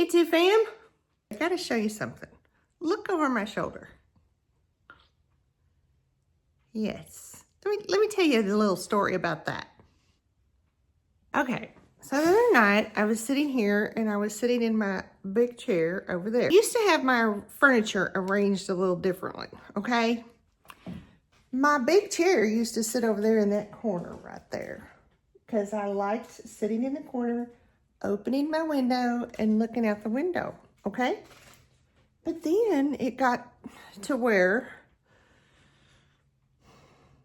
YouTube fam, I gotta show you something. Look over my shoulder. Yes, let me tell you a little story about that. Okay, so the other night I was sitting here and I was sitting in my big chair over there. I used to have my furniture arranged a little differently, okay? My big chair used to sit over there in that corner right there because I liked sitting in the corner, opening my window and looking out the window, okay? But then it got to where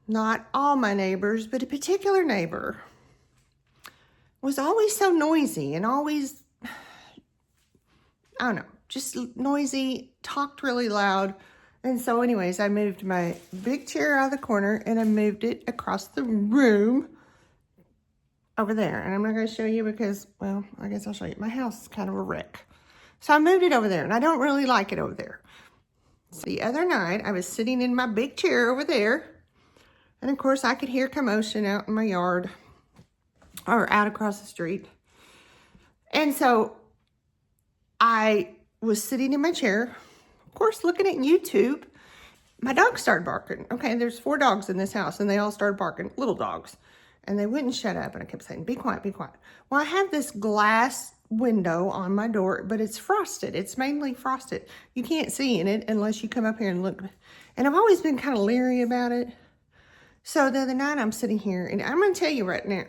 not all my neighbors, but a particular neighbor was always so noisy and always, I don't know, just noisy, talked really loud. And so anyways, I moved my big chair out of the corner and I moved it across the room over there. And I'm not going to show you because, well, I guess I'll show you. My house is kind of a wreck. So I moved it over there and I don't really like it over there. So the other night I was sitting in my big chair over there. And of course I could hear commotion out in my yard or out across the street. And so I was sitting in my chair, of course, looking at YouTube. My dog started barking. Okay, there's 4 dogs in this house and they all started barking, little dogs. And they wouldn't shut up. And I kept saying, be quiet, be quiet. Well, I have this glass window on my door, but it's frosted. It's mainly frosted. You can't see in it unless you come up here and look. And I've always been kind of leery about it. So the other night I'm sitting here and I'm going to tell you right now,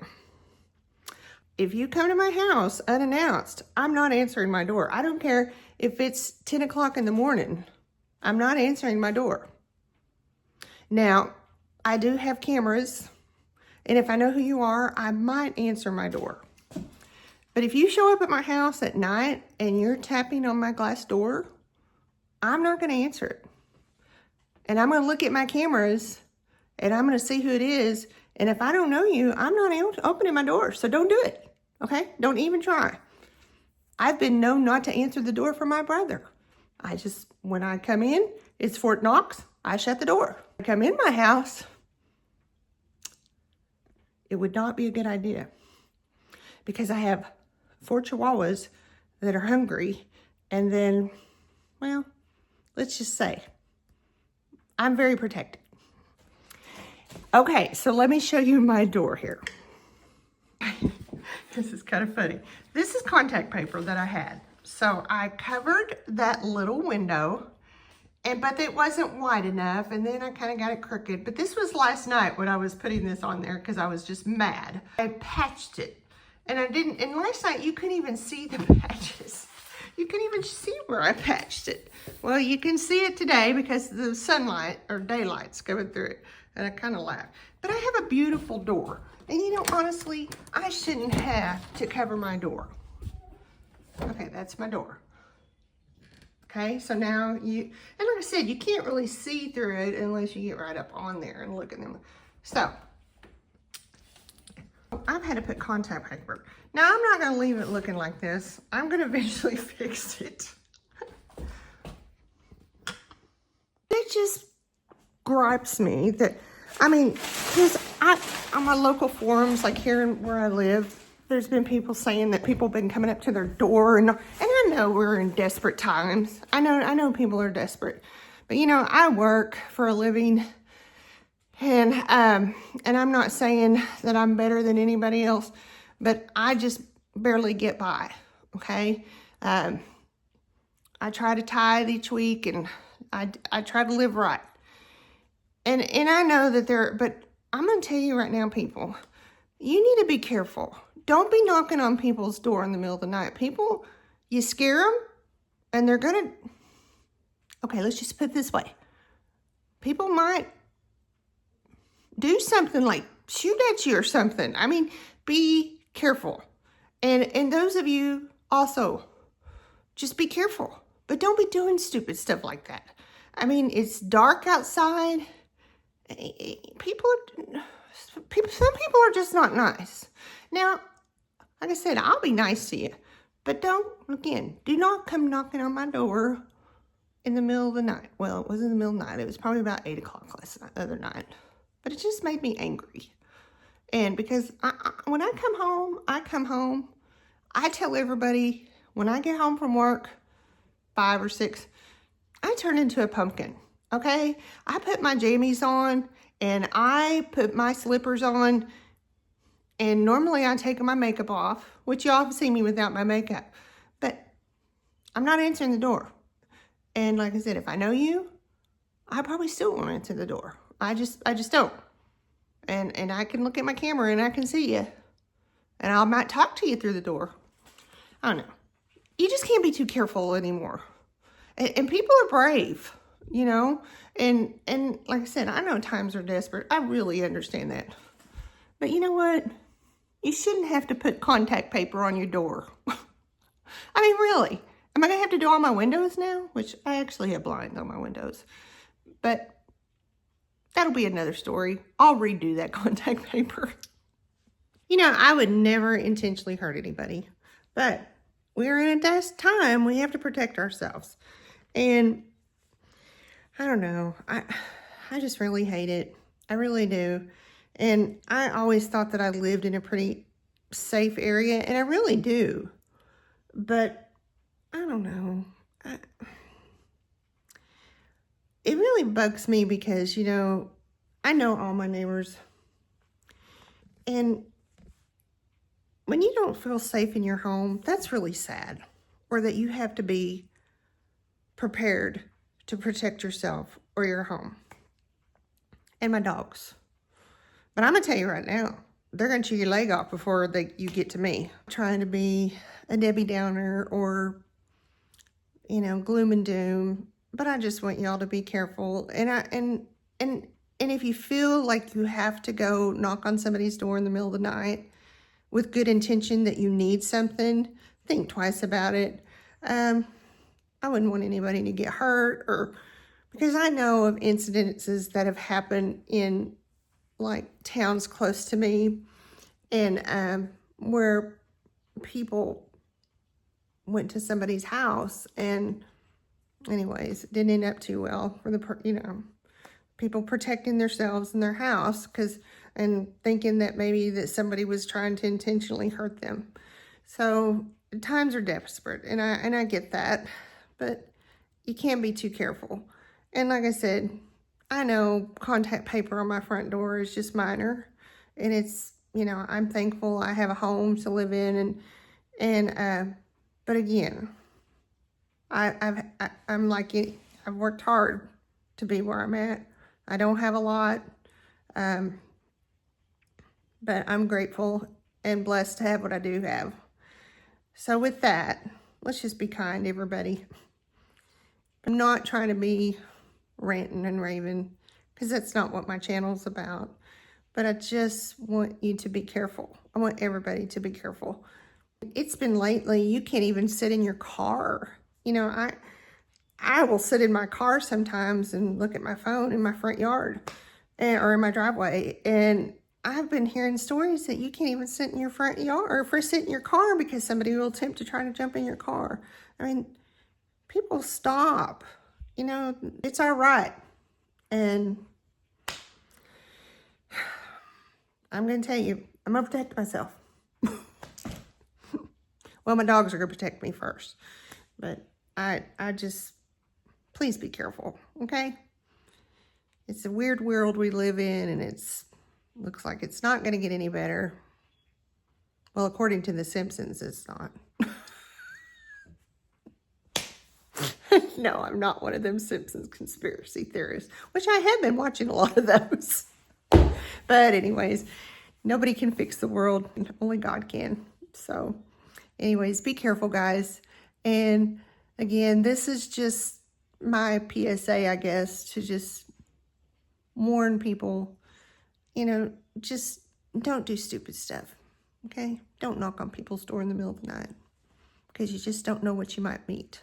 if you come to my house unannounced, I'm not answering my door. I don't care if it's 10 o'clock in the morning. I'm not answering my door. Now, I do have cameras, and if I know who you are, I might answer my door. But if you show up at my house at night and you're tapping on my glass door, I'm not going to answer it. And I'm going to look at my cameras and I'm going to see who it is. And if I don't know you, I'm not opening my door. So don't do it. Okay? Don't even try. I've been known not to answer the door for my brother. When I come in, it's Fort Knox. I shut the door. I come in my house. It would not be a good idea because I have 4 chihuahuas that are hungry. And then, well, let's just say I'm very protected. Okay, so let me show you my door here. This is kind of funny. This is contact paper that I had. So I covered that little window, but it wasn't wide enough, and then I kind of got it crooked. But this was last night when I was putting this on there because I was just mad. I patched it, and last night you couldn't even see the patches. You couldn't even see where I patched it. Well, you can see it today because the sunlight or daylight's coming through it. And I kind of laughed. But I have a beautiful door. And you know, honestly, I shouldn't have to cover my door. Okay, that's my door. Okay, so now and like I said, you can't really see through it unless you get right up on there and look at them. So, I've had to put contact paper. Now, I'm not going to leave it looking like this. I'm going to eventually fix it. It just gripes me that, because on my local forums, like here where I live, there's been people saying that people have been coming up to their door, and I know we're in desperate times. I know people are desperate, but you know, I work for a living, and I'm not saying that I'm better than anybody else, but I just barely get by. Okay, I try to tithe each week, and I try to live right. And I know that but I'm going to tell you right now, people, you need to be careful. Don't be knocking on people's door in the middle of the night. People, you scare them and they're going to, okay, let's just put it this way. People might do something like shoot at you or something. Be careful. And those of you also, just be careful. But don't be doing stupid stuff like that. It's dark outside. Some people are just not nice. Now, like I said, I'll be nice to you, but do not come knocking on my door in the middle of the night. Well, it wasn't in the middle of the night. It was probably about 8 o'clock the other night, but it just made me angry. And because when I come home, I tell everybody when I get home from work, 5 or 6, I turn into a pumpkin, okay? I put my jammies on, and I put my slippers on, and normally I take my makeup off, which y'all have seen me without my makeup, but I'm not answering the door. And like I said, if I know you, I probably still won't answer the door. I just don't. And I can look at my camera and I can see you. And I might talk to you through the door. I don't know. You just can't be too careful anymore. And people are brave, you know. And like I said, I know times are desperate. I really understand that. But you know what? You shouldn't have to put contact paper on your door. I mean, really. Am I going to have to do all my windows now? Which I actually have blinds on my windows. But that'll be another story. I'll redo that contact paper. You know, I would never intentionally hurt anybody. But we're in a time we have to protect ourselves. And I don't know. I just really hate it. I really do. And I always thought that I lived in a pretty safe area. And I really do. But I don't know. It really bugs me because, you know, I know all my neighbors. And when you don't feel safe in your home, that's really sad. Or that you have to be prepared to protect yourself or your home. And my dogs. But I'm going to tell you right now, they're going to chew your leg off before you get to me. I'm trying to be a Debbie Downer or, you know, gloom and doom. But I just want y'all to be careful. And if you feel like you have to go knock on somebody's door in the middle of the night with good intention that you need something, think twice about it. I wouldn't want anybody to get hurt, or because I know of incidences that have happened in like towns close to me, and where people went to somebody's house, and anyways, it didn't end up too well for the people protecting themselves in their house and thinking that maybe that somebody was trying to intentionally hurt them. So times are desperate, and I get that, but you can't be too careful. And like I said, I know contact paper on my front door is just minor, and it's, you know, I'm thankful I have a home to live in, but again, I'm like, I've worked hard to be where I'm at. I don't have a lot, but I'm grateful and blessed to have what I do have. So with that, let's just be kind, everybody. I'm not trying to be ranting and raving, because that's not what my channel's about. But I just want you to be careful. I want everybody to be careful. It's been lately, you can't even sit in your car. You know, I will sit in my car sometimes and look at my phone in my front yard or in my driveway. And I've been hearing stories that you can't even sit in your front yard or sit in your car because somebody will attempt to try to jump in your car. I mean, people stop. You know, it's our right. And I'm going to tell you, I'm going to protect myself. Well, my dogs are going to protect me first. But I just, please be careful, okay? It's a weird world we live in, and looks like it's not going to get any better. Well, according to The Simpsons, it's not. No, I'm not one of them Simpsons conspiracy theorists, which I have been watching a lot of those. But anyways, nobody can fix the world. Only God can. So anyways, be careful, guys. And again, this is just my PSA, I guess, to just warn people, you know, just don't do stupid stuff, okay? Don't knock on people's door in the middle of the night, because you just don't know what you might meet.